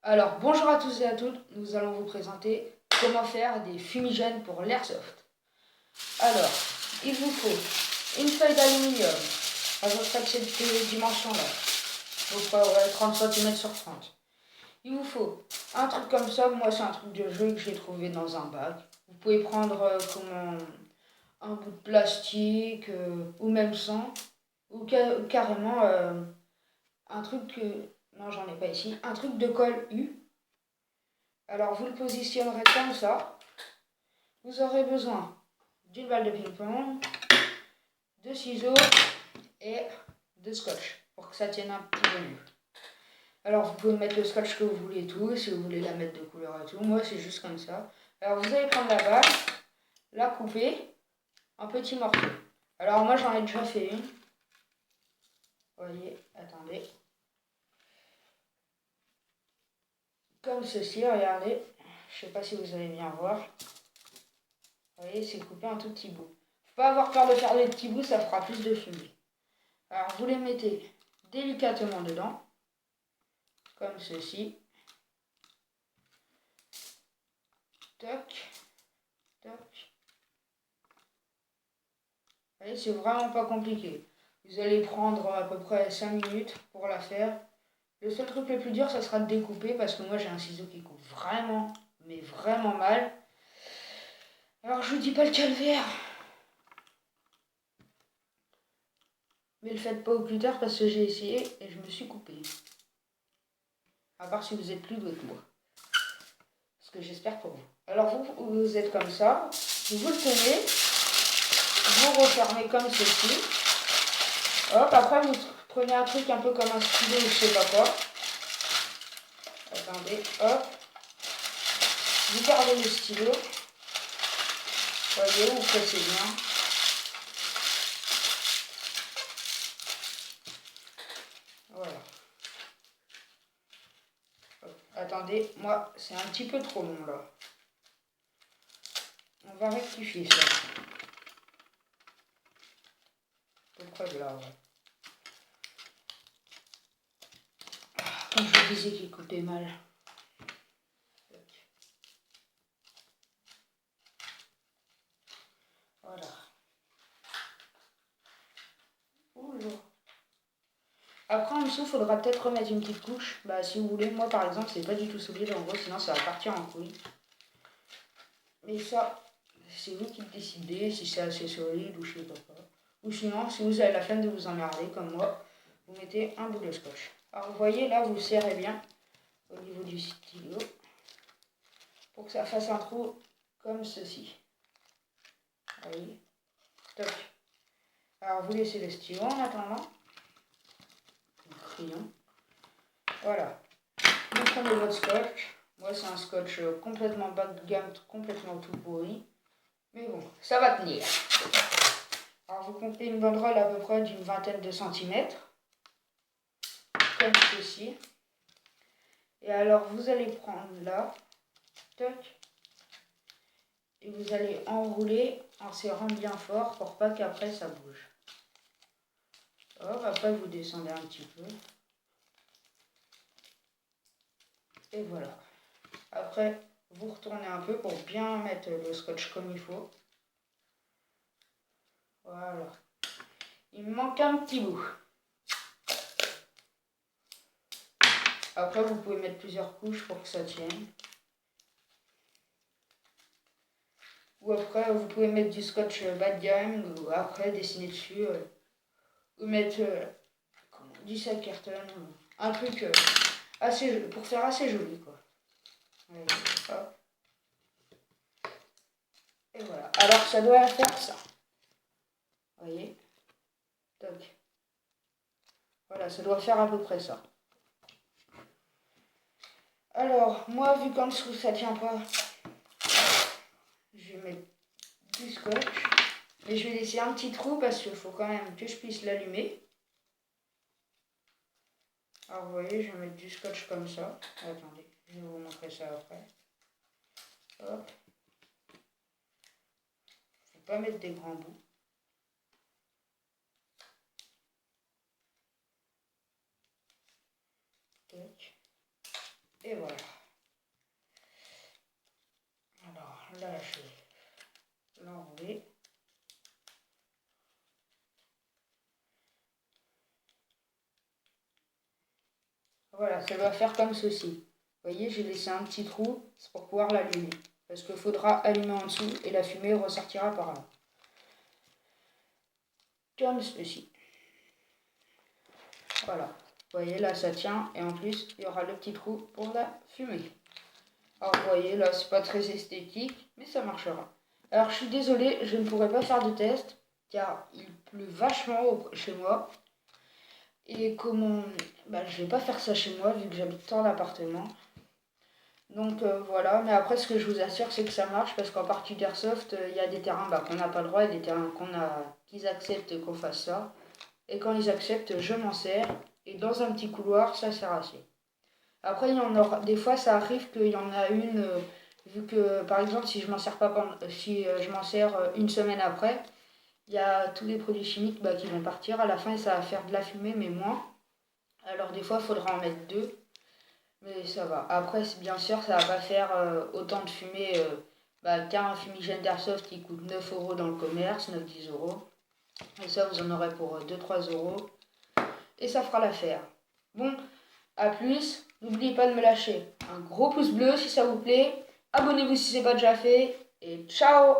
Alors, bonjour à tous et à toutes, nous allons vous présenter comment faire des fumigènes pour l'airsoft. Alors, il vous faut une feuille d'aluminium, à peu près de cette dimension-là, donc 30 cm sur 30. Il vous faut un truc comme ça, moi c'est un truc de jeu que j'ai trouvé dans un bac. Vous pouvez prendre un bout de plastique, ou même sans, ou carrément un truc, non j'en ai pas ici, un truc de colle U. Alors vous le positionnerez comme ça. Vous aurez besoin d'une balle de ping-pong, de ciseaux et de scotch pour que ça tienne un petit peu mieux. Alors vous pouvez mettre le scotch que vous voulez tout, si vous voulez la mettre de couleur et tout. Moi c'est juste comme ça. Alors vous allez prendre la balle, la couper en petits morceaux. Alors moi j'en ai déjà fait une. Vous voyez, attendez. Comme ceci, regardez. Je sais pas si vous allez bien voir. Vous voyez, c'est coupé en tout petits bouts. Faut pas avoir peur de faire des petits bouts, ça fera plus de fumée. Alors vous les mettez délicatement dedans, comme ceci. Toc, toc. Vous voyez, c'est vraiment pas compliqué. Vous allez prendre à peu près 5 minutes pour la faire. Le seul truc le plus dur, ça sera de découper parce que moi j'ai un ciseau qui coupe vraiment, mais vraiment mal. Alors je vous dis pas le calvaire. Mais le faites pas au plus tard parce que j'ai essayé et je me suis coupé. À part si vous êtes plus doué que moi. Ce que j'espère pour vous. Alors vous êtes comme ça, vous le tenez, vous refermez comme ceci. Hop, après vous prenez un truc un peu comme un stylo ou je sais pas quoi. Attendez, hop. Vous gardez le stylo. Voyez, vous pressez bien. Voilà. Hop. Attendez, moi c'est un petit peu trop long là. On va rectifier ça. À peu près de là, ouais. Comme je vous disais qu'il coupait mal. Voilà. Oula. Après en dessous, il faudra peut-être remettre une petite couche. Bah si vous voulez, moi par exemple, c'est pas du tout solide en gros, sinon ça va partir en couille. Mais ça, c'est vous qui décidez si c'est assez solide ou je sais pas quoi. Ou sinon, si vous avez la flemme de vous emmerder comme moi, vous mettez un bout de scotch. Alors vous voyez, là vous serrez bien au niveau du stylo pour que ça fasse un trou comme ceci. Vous voyez, toc. Alors vous laissez le stylo en attendant. Le crayon. Voilà. Vous prenez votre scotch. Moi c'est un scotch complètement bas de gamme, complètement tout pourri. Mais bon, ça va tenir. Alors vous comptez une banderole à peu près d'une vingtaine de centimètres. Comme ceci. Et alors vous allez prendre là. Toc. Et vous allez enrouler en serrant bien fort pour pas qu'après ça bouge. Hop, après vous descendez un petit peu. Et voilà. Après, vous retournez un peu pour bien mettre le scotch comme il faut. Voilà. Il me manque un petit bout. Après, vous pouvez mettre plusieurs couches pour que ça tienne. Ou après, vous pouvez mettre du scotch bas de gamme, ou après dessiner dessus. Ou mettre du sac-carton. Un truc assez, pour faire assez joli, quoi. Allez, hop. Et voilà. Alors, ça doit faire ça. Vous voyez? Toc. Voilà, ça doit faire à peu près ça. Alors, moi, vu qu'en dessous ça tient pas, je vais mettre du scotch. Mais je vais laisser un petit trou parce qu'il faut quand même que je puisse l'allumer. Alors, vous voyez, je vais mettre du scotch comme ça. Attendez, je vais vous montrer ça après. Hop. Faut pas mettre des grands bouts. Tac. Et voilà. Alors là, je vais l'enlever. Voilà, ça va faire comme ceci. Vous voyez, j'ai laissé un petit trou, c'est pour pouvoir l'allumer. Parce qu'il faudra allumer en dessous et la fumée ressortira par là. Comme ceci. Voilà. Vous voyez, là, ça tient. Et en plus, il y aura le petit trou pour la fumée. Alors, vous voyez, là, c'est pas très esthétique, mais ça marchera. Alors, je suis désolée, je ne pourrai pas faire de test, car il pleut vachement chez moi. Et comment... je vais pas faire ça chez moi, vu que j'habite dans l'appartement. Donc voilà, mais après ce que je vous assure c'est que ça marche parce qu'en partie d'airsoft, il y a des terrains qu'on n'a pas le droit et des terrains qu'ils acceptent qu'on fasse ça. Et quand ils acceptent, je m'en sers. Et dans un petit couloir, ça sert assez. Après, il y en aura, des fois ça arrive qu'il y en a une, vu que par exemple si je m'en sers pas si je m'en sers une semaine après, il y a tous les produits chimiques qui vont partir à la fin et ça va faire de la fumée mais moins. Alors des fois il faudra en mettre deux. Mais ça va. Après, bien sûr, ça va pas faire autant de fumée qu'un fumigène d'airsoft qui coûte 9 euros dans le commerce, 9-10 euros. Et ça, vous en aurez pour 2-3 euros. Et ça fera l'affaire. Bon, à plus. N'oubliez pas de me lâcher un gros pouce bleu si ça vous plaît. Abonnez-vous si ce n'est pas déjà fait. Et ciao!